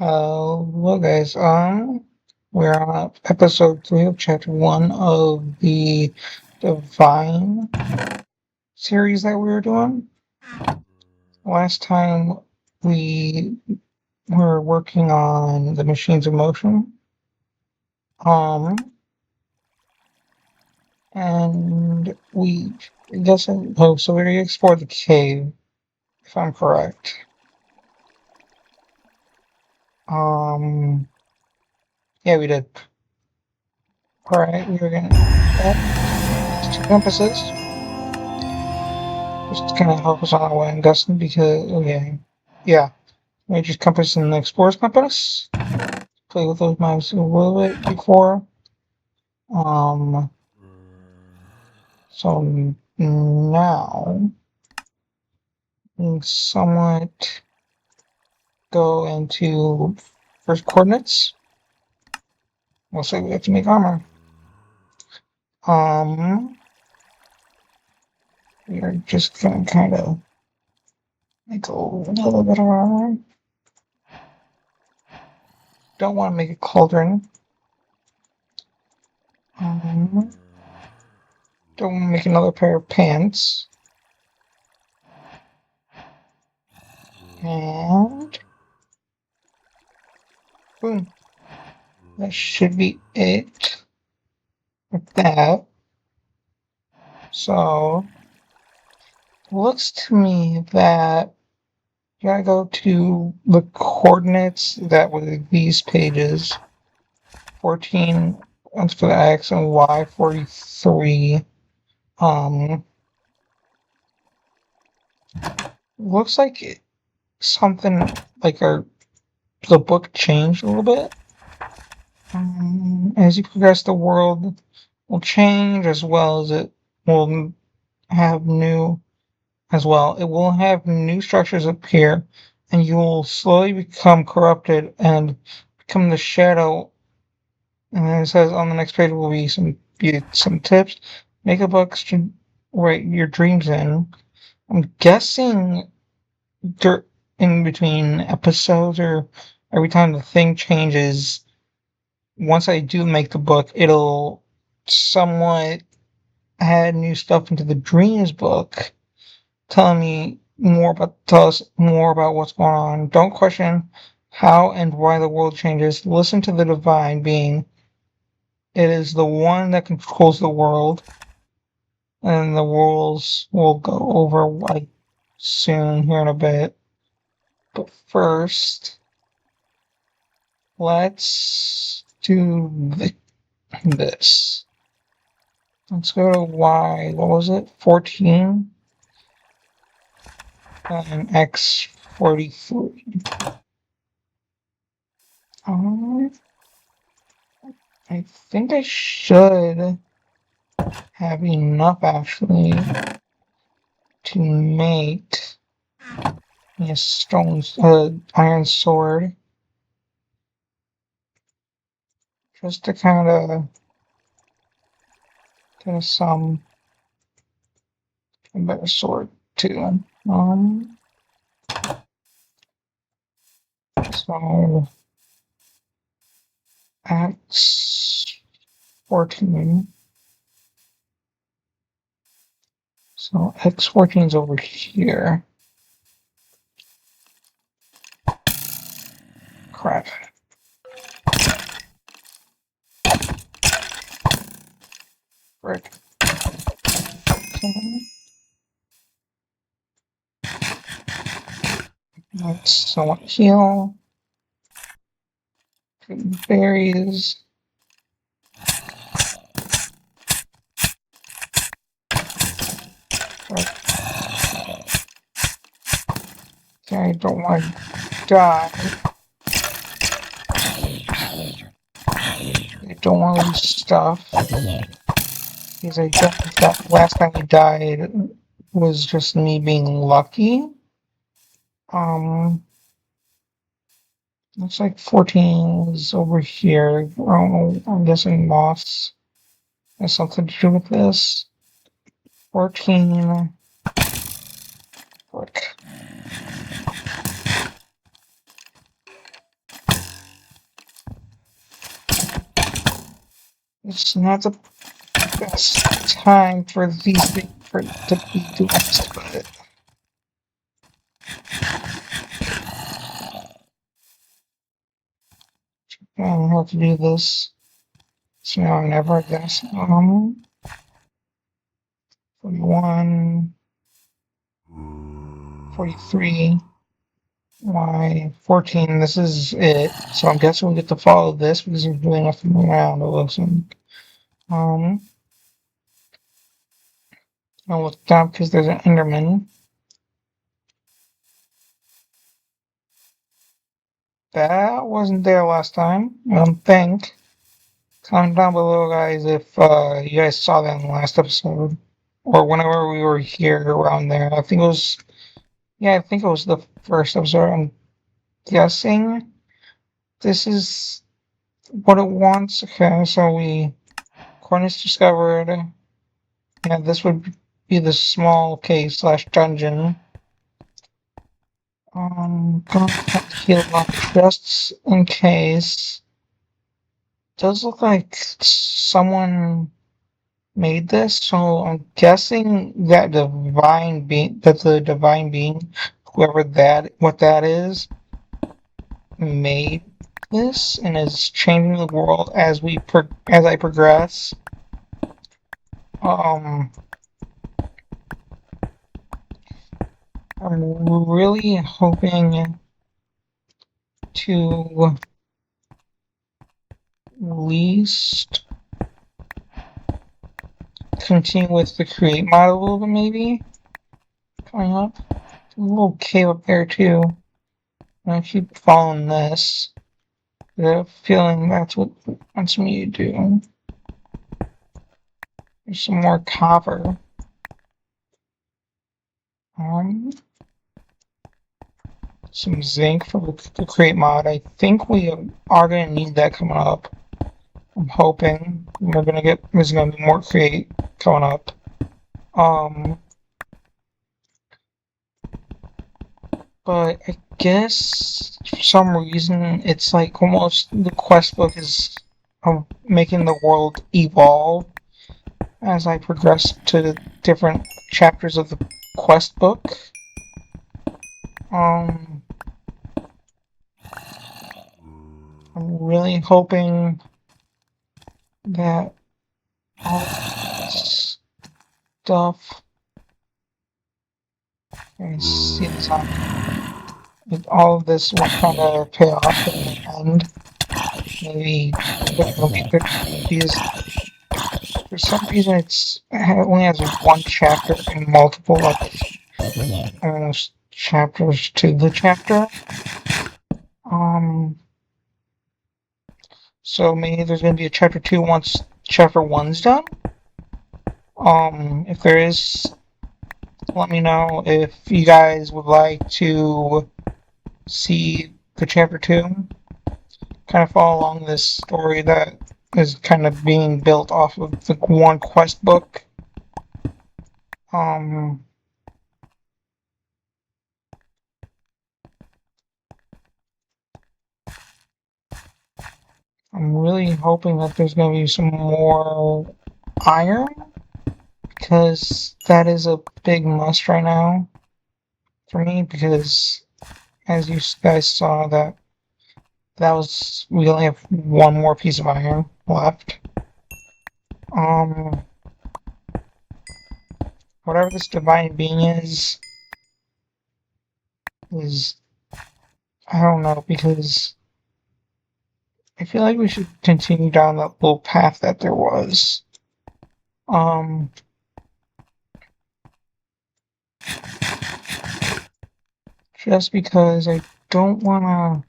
Well, guys, we're on episode 3 of chapter 1 of the Divine series that we were doing. Last time we were working on the Machines of Motion. And so we already explored the cave, if I'm correct. Yeah, we did. Alright, we were gonna add 2 compasses. Just kind of help us on our way, I'm guessing, because, okay. Yeah. Major's compass and the explorer's compass. Play with those maps a little bit before. Um, so now, we somewhat go into first coordinates. Looks like we have to make armor. We are just gonna kind of make a little bit of armor. Don't want to make a cauldron. Don't want to make another pair of pants. And boom. That should be it with that. So, it looks to me that you gotta go to the coordinates that were these pages. 14 ones for the X and Y, 43. Looks like something like the book changed a little bit. As you progress, the world will change as well as it will have new as well. It will have new structures appear, and you will slowly become corrupted and become the shadow. And then it says on the next page will be some tips. Make a book to write your dreams in. I'm guessing in between episodes or every time the thing changes. Once I do make the book, it'll somewhat add new stuff into the dreams book, tell us more about what's going on. Don't question how and why the world changes. Listen to the divine being. It is the one that controls the world, and the rules will go over like soon here in a bit. But first, let's do this. Let's go to Y. What was it? 14 and X43. I think I should have enough actually to make a iron sword. Just to kind of get some a better sword too. So X14. So X14 is over here. Crap. Frick. Let's somewhat heal. Berries. Okay, I don't want to die. I don't want to lose stuff. Because I don't think that last time he died was just me being lucky. Looks like 14 is over here. I don't know, I'm guessing moss has something to do with this. 14. Frick. It's not the best time for these things to be doing this, but I don't have to do this. So now I'm never, I guess. 41, 43, y 14. This is it. So I'm guessing we get to follow this because we're doing nothing around. It looks like. I'll look down because there's an Enderman. That wasn't there last time, I don't think. Comment down below, guys, if you guys saw that in the last episode. Or whenever we were here around there. I think it was, yeah, I think it was the first episode. I'm guessing this is what it wants. Okay, so cornice discovered. Yeah, this would be the small cave slash dungeon. Gonna have to heal up just in case. Does look like someone made this, so I'm guessing that the divine being, what that is, made this and is changing the world as I progress. I'm really hoping to at least continue with the create mod a little bit, maybe coming up. A little cave up there too. And I keep following this. I have a feeling that's what it wants me to do. There's some more copper. Some zinc for the crate mod. I think we are going to need that coming up. I'm hoping there's going to be more crate coming up. But I guess for some reason it's like almost the quest book is making the world evolve as I progress to the different chapters of the quest book. I'm really hoping that all this stuff. I see this on. All of this will kind of pay off in the end. Maybe because for some reason it only has one chapter and multiple almost chapters to the chapter. So maybe there's gonna be a chapter 2 once chapter 1's done. If there is, let me know if you guys would like to see the chapter 2. Kind of follow along this story that is kind of being built off of the one quest book. I'm really hoping that there's going to be some more iron, because that is a big must right now for me, because as you guys saw we only have one more piece of iron left. Whatever this divine being is I don't know, because I feel like we should continue down that little path that there was. Just because I don't want to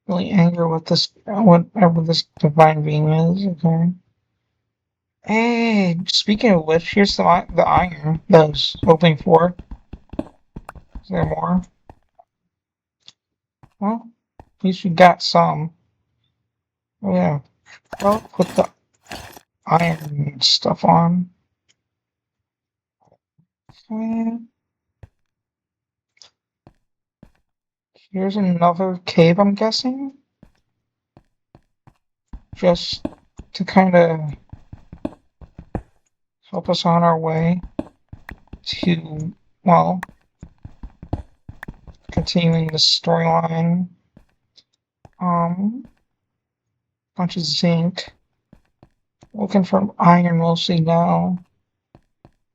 really anger whatever this divine being is, okay? Hey, speaking of which, here's the iron that I was hoping for. Is there more? Well, at least we got some. Oh, yeah. I'll put the iron stuff on. Okay. Here's another cave, I'm guessing. Just to kind of help us on our way to, well, continuing the storyline. Bunch of zinc. Looking for iron mostly now.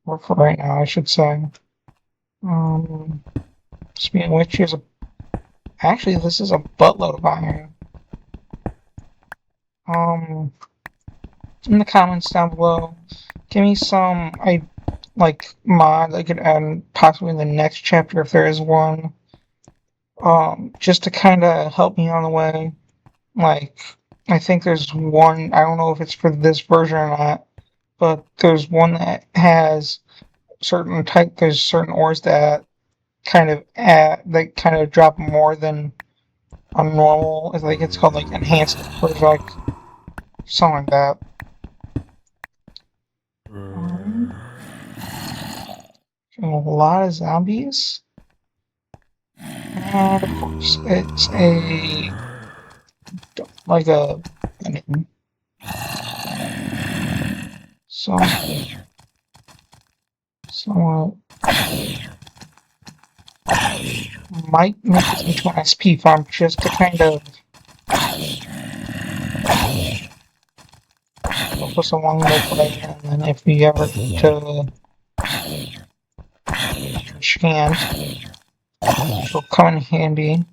Or for right now, I should say. Speaking of which, here's a... Actually, this is a buttload of iron. In the comments down below, give me some, mod I could add possibly in the next chapter if there is one. Just to kind of help me on the way. Like, I think there's one, I don't know if it's for this version or not, but there's one that has there's certain ores that kind of drop more than a normal, it's called like enhanced ores, like something like that. A lot of zombies. And of course, it's like a somewhat might make this into an SP farm just to kind of help us along the way, and then if we ever get to chance, it'll come in handy.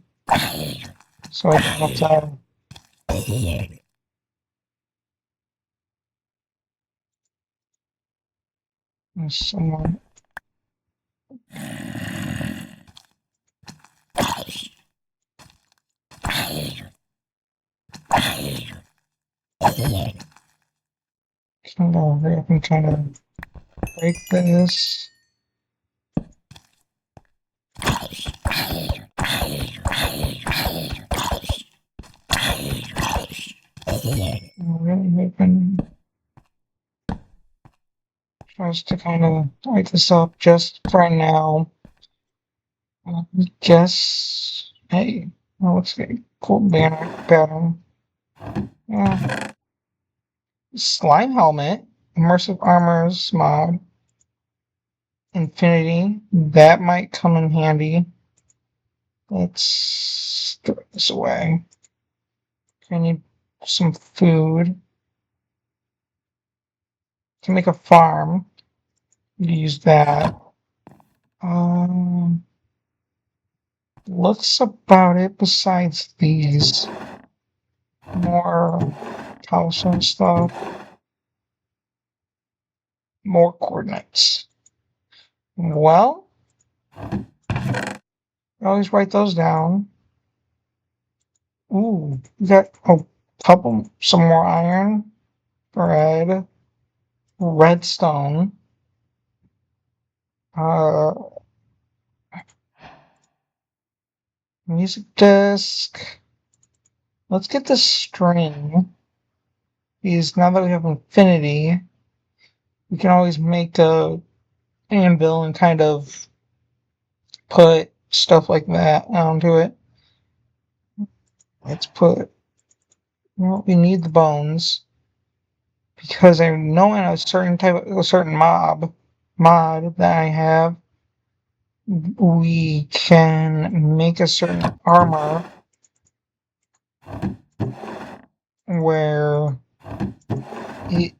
So I don't have to someone. Kind of hurry up and kind of break this. Really hoping tries to kind of light this up just for now. I guess. Hey, well, let's get a cool banner pattern. Yeah. Slime helmet, immersive armors mod, infinity. That might come in handy. Let's throw this away. I need some food. To make a farm, use that. Looks about it besides these. More cobblestone stuff. More coordinates. Well, always write those down. Ooh, we got a couple, some more iron, bread, redstone, music disc. Let's get this string, because now that we have infinity, we can always make a anvil and kind of put stuff like that onto it. Let's put, well, we need the bones, because I know in a certain mod that I have, we can make a certain armor where it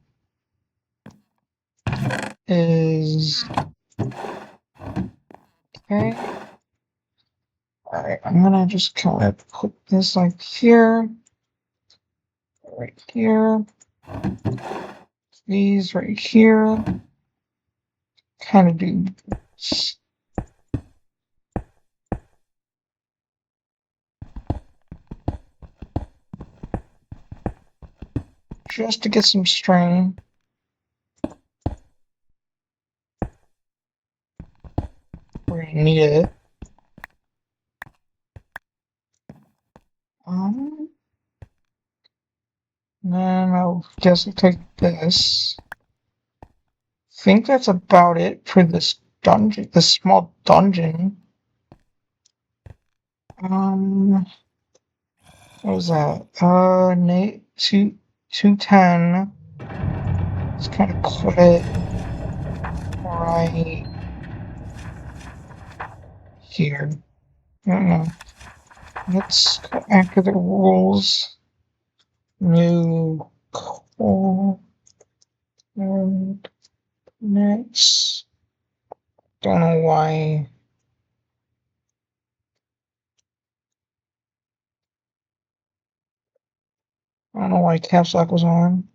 is okay. Alright, I'm gonna just kind of put this like here, right here, these right here, kind of do this. Just to get some string. We're gonna need it. Then I'll guess I'll take this. I think that's about it for this dungeon, this small dungeon. What was that? 210. Let's kind of put it right here. I don't know. Let's go after the rules. New coordinates. Don't know why. I don't know why caps lock was on.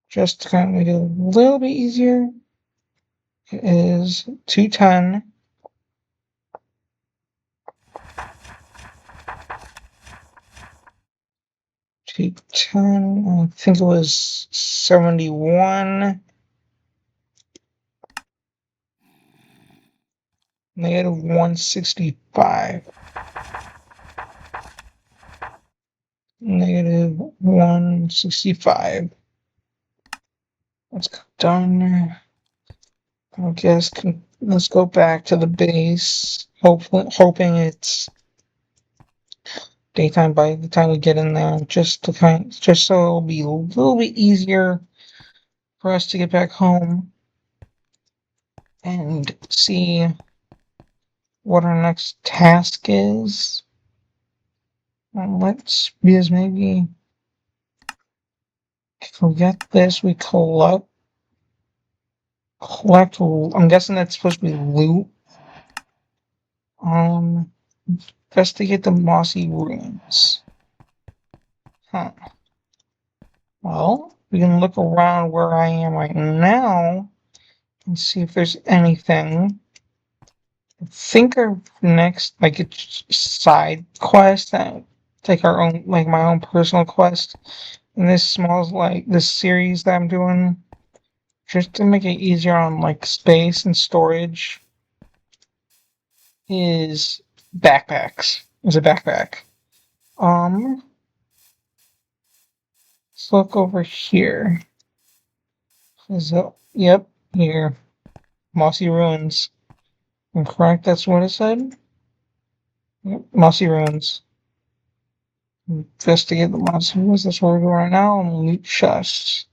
Just to kind of make it a little bit easier, it is 210. I think it was 71. Negative 165. Negative 165. That's done. I guess let's go back to the base. Hoping it's daytime by the time we get in there, just so it'll be a little bit easier for us to get back home and see what our next task is. Because maybe if we get this, we collect. I'm guessing that's supposed to be loot. Investigate the mossy ruins. Huh. Well, we can look around where I am right now and see if there's anything. I think our next, like, it's side quest that take our own, like my own personal quest in this this series that I'm doing, just to make it easier on like space and storage, is backpacks. Is a backpack. Let's look over here. Yep, here. Mossy Ruins. I'm correct, that's what it said? Yep, Mossy Ruins. Investigate the Mossy Ruins, that's where we're going right now, and loot chests.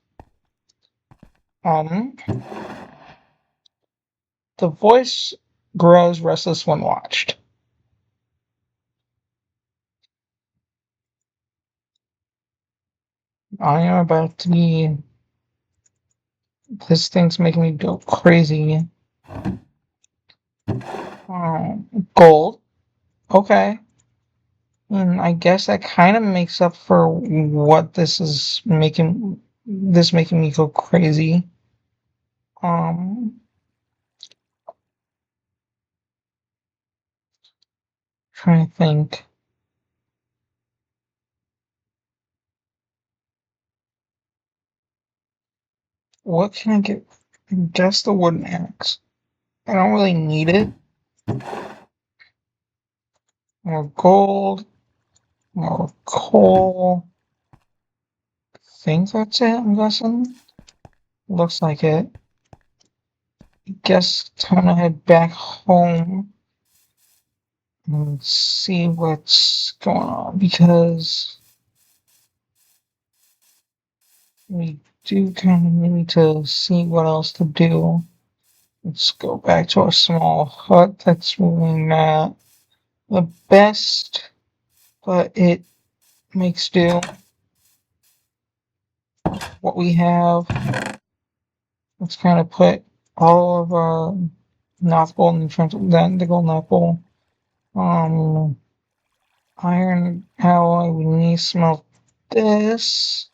The voice grows restless when watched. I am about to be. This thing's making me go crazy. Gold. Okay. And I guess that kind of makes up for what this is making. This making me go crazy. Trying to think. What can I get? I guess the wooden axe. I don't really need it. More gold. More coal. I think that's it, I'm guessing. Looks like it. I guess time to head back home and see what's going on, because we do kind of need to see what else to do. Let's go back to our small hut. That's really not the best, but it makes do. What we have. Let's kind of put all of our North Pole in front of that, the gold North Pole. Iron alloy, we need to smelt this.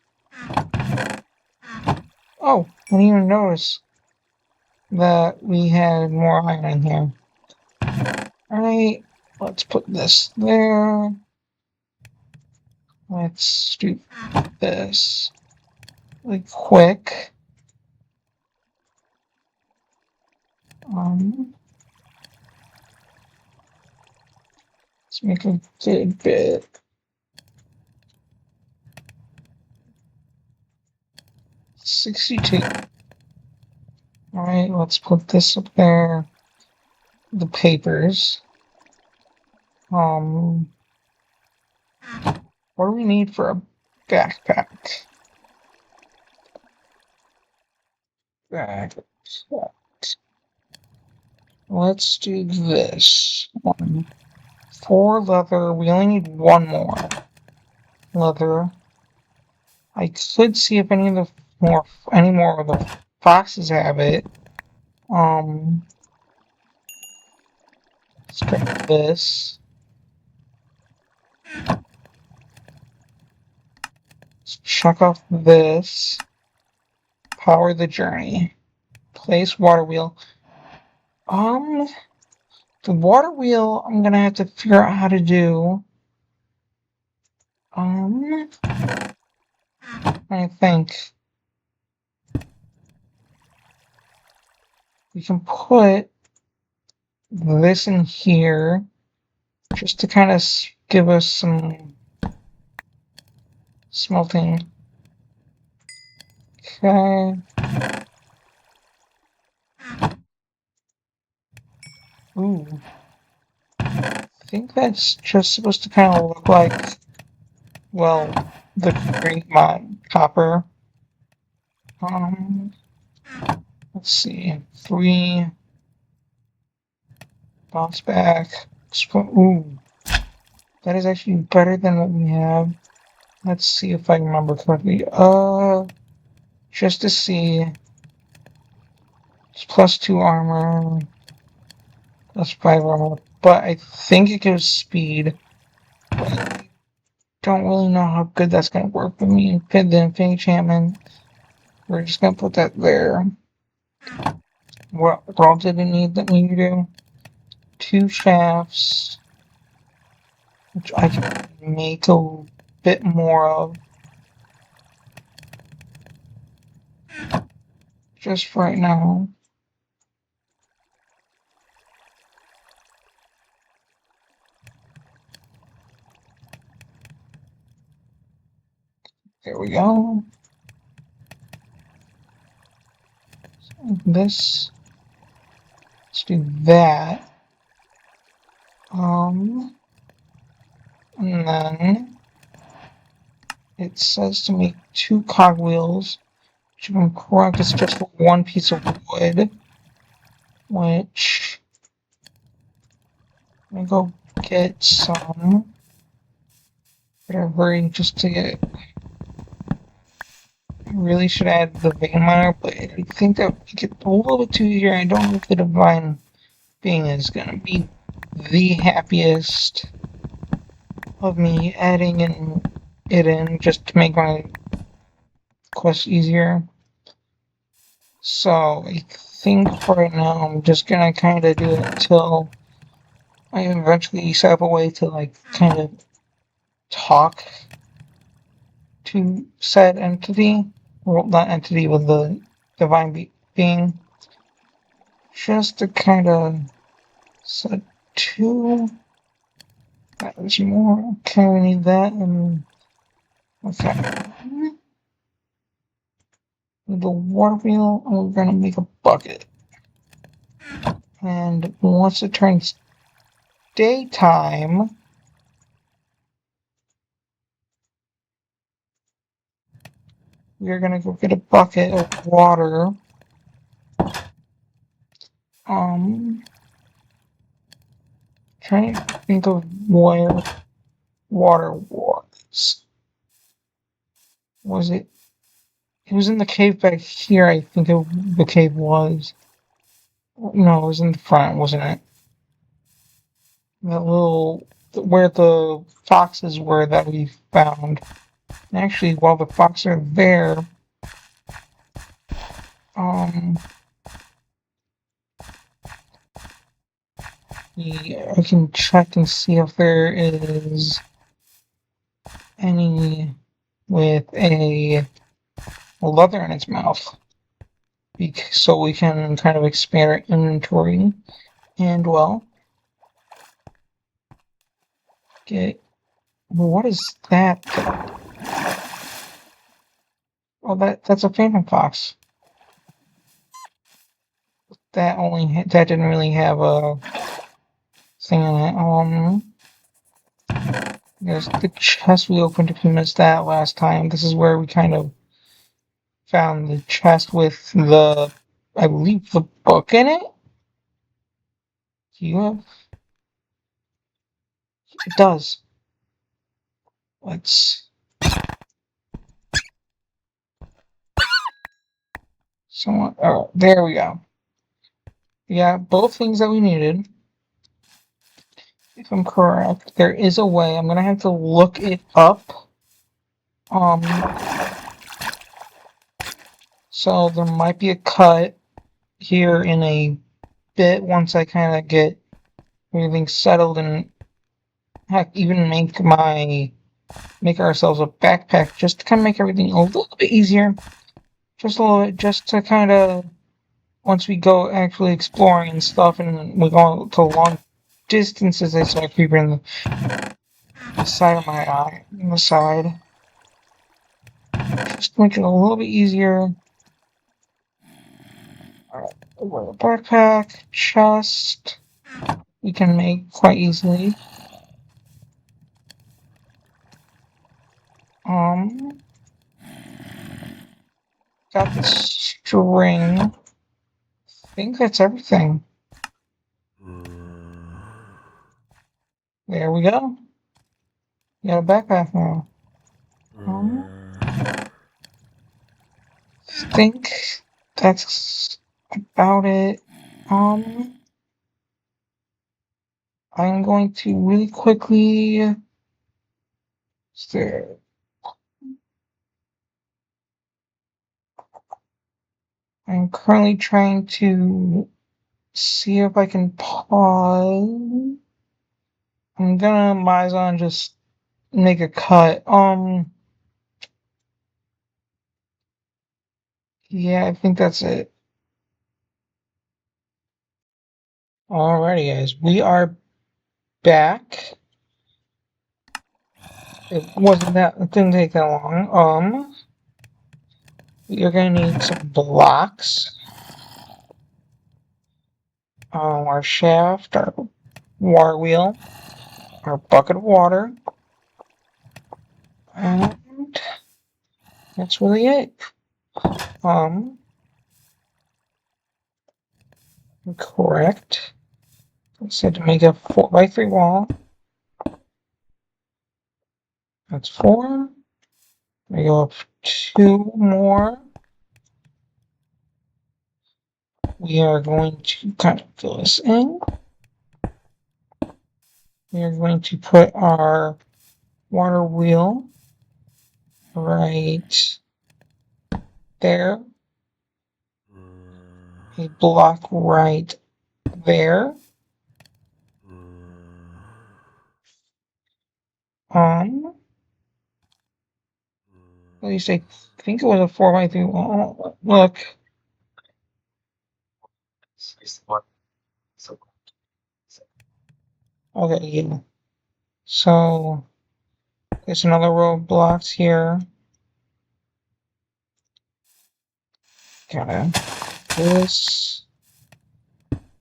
Oh, I didn't even notice that we had more iron in here. Alright, let's put this there. Let's do this really quick. Let's make a good bit. 62. Alright, let's put this up there. The papers. What do we need for a backpack? Backpack. Let's do this. 4 leather. We only need 1 more leather. I could see if any more of the foxes have it. Let's try this. Let's check off this. Power the journey. Place water wheel. The water wheel I'm gonna have to figure out how to do. I think we can put this in here just to kind of give us some smelting. Okay. Ooh. I think that's just supposed to kind of look like, well, the Great Mod Copper. Let's see. 3. Bounce back. Ooh. That is actually better than what we have. Let's see if I remember correctly. Just to see. It's +2 armor. +5 armor. But I think it gives speed. But I don't really know how good that's gonna work for me. The Infinity Enchantment. We're just gonna put that there. What all did it need that we do? 2 shafts. Which I can make a bit more of. Just for right now. There we go. This. Let's do that. And then it says to make 2 cogwheels, which if I'm correct is just for 1 piece of wood. Which I'm gonna go get some. Better hurry just to get. I really should add the vein miner, but I think that we get a little bit too easier. I don't know if the divine being is gonna be the happiest of me adding it in just to make my quest easier. So I think for right now I'm just gonna kind of do it until I eventually set up a way to like kind of talk to said entity. Well, not entity, with the divine being. Just to kind of set 2. That is more. Okay, we need that and okay. With the water wheel, we're gonna make a bucket. And once it turns daytime, we're gonna go get a bucket of water. Trying to think of where water was. Was it? It was in the cave back here, I think the cave was. No, it was in the front, wasn't it? That little, where the foxes were that we found. And actually, while the foxes are there, I can check and see if there is any with a leather in its mouth. So we can kind of expand our inventory and, well, get. What is that? Oh, that's a phantom fox. That didn't really have a thing in it. There's the chest we opened if you missed that last time. This is where we kind of found the chest with the, I believe, the book in it. Do you have? It does. Let's. Somewhat. Oh, there we go. Yeah, both things that we needed. If I'm correct, there is a way. I'm gonna have to look it up. Um. So there might be a cut here in a bit once I kind of get everything settled and heck, even make ourselves a backpack just to kind of make everything a little bit easier. Just a little bit, just to kind of once we go actually exploring and stuff, and we go to long distances. I saw a creeper in the side of my eye, on the side, just to make it a little bit easier. Alright, backpack, chest, we can make quite easily. Got the string. I think that's everything. There we go. We got a backpack now. I think that's about it. I'm going to really quickly. There. I'm currently trying to see if I can pause. I'm gonna might as well just make a cut. Yeah, I think that's it. Alrighty, guys, we are back. It didn't take that long. You're gonna need some blocks. Our shaft, our water wheel, our bucket of water, and that's really it. Correct. I said to make a 4x3 wall. That's 4. We go up 2 more. We are going to kind of fill this in. We are going to put our water wheel right there. A block right there. At least I think it was a 4x3 wall. Look. Okay, yeah. So there's another row of blocks here. Got this.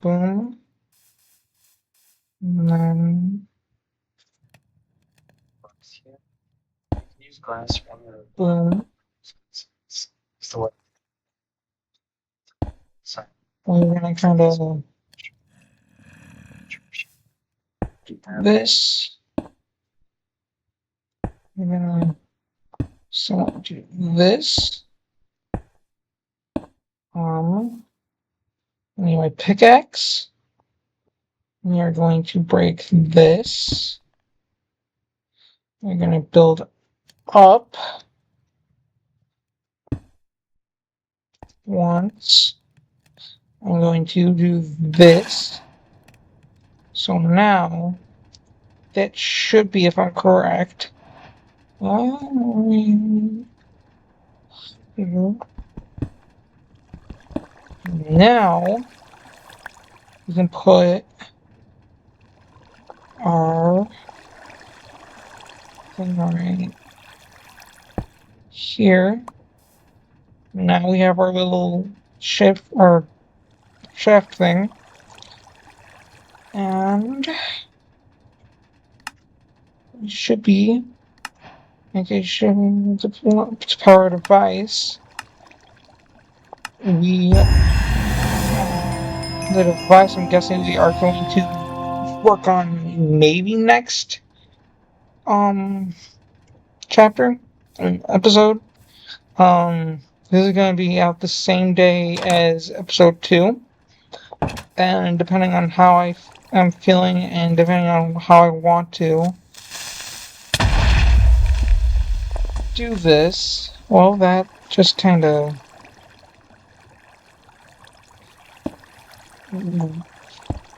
Boom. And then use glass boom. So we're gonna kind of do this. We're gonna do this. I need my pickaxe. We are going to break this. We're gonna build up once. I'm going to do this. So now that should be, if I'm correct. Now we can put our thing right here. Now we have our little shift or shaft thing. And should be making sure to power device. The device I'm guessing we are going to work on maybe next um chapter episode. This is gonna be out the same day as episode 2, and depending on how am feeling and depending on how I want to do this, well, that just kind of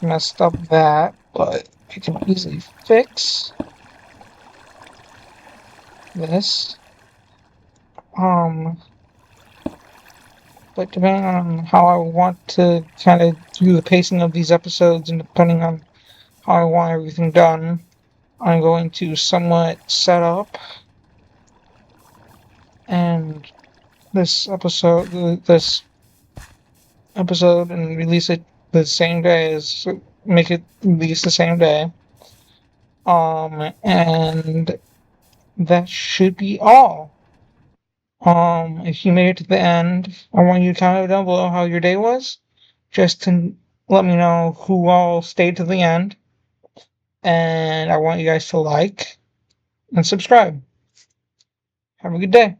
messed up that, but I can easily fix this. But depending on how I want to kind of do the pacing of these episodes and depending on how I want everything done, I'm going to somewhat set up and this episode and release it the same day as make it release the same day. And that should be all. If you made it to the end, I want you to comment down below how your day was, just to let me know who all stayed to the end. And I want you guys to like and subscribe. Have a good day.